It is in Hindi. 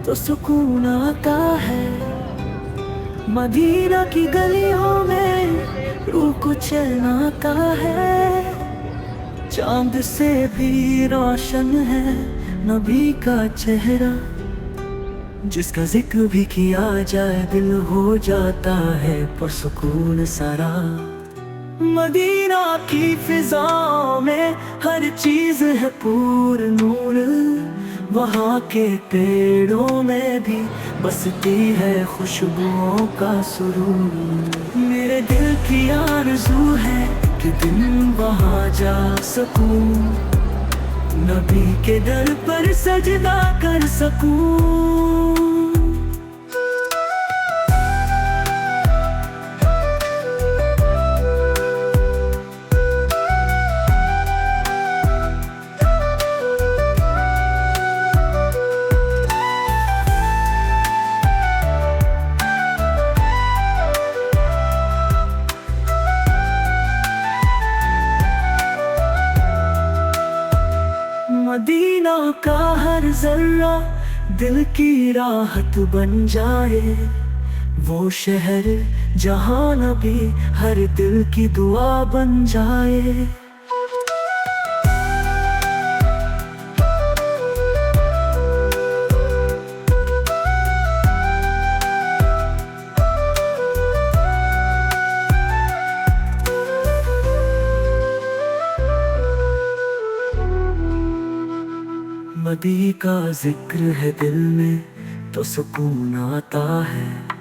तो सुकून आता है। मदीना की गलियों में रूह को चैन आता है। चांद से भी रोशन है नबी का चेहरा, जिसका जिक्र भी किया जाए दिल हो जाता है पुरसुकून सारा। मदीना की फिजाओं में हर चीज है पूर नूर, वहाँ के पेड़ों में भी बसती है खुशबुओं का सुरूर। मेरे दिल की आरज़ू है कि दिन वहाँ जा सकूं, नबी के दर पर सजदा कर सकूं। मदीना का हर जर्रा दिल की राहत बन जाए, वो शहर जहाँ नबी हर दिल की दुआ बन जाए। नबी का जिक्र है दिल में तो सुकून आता है।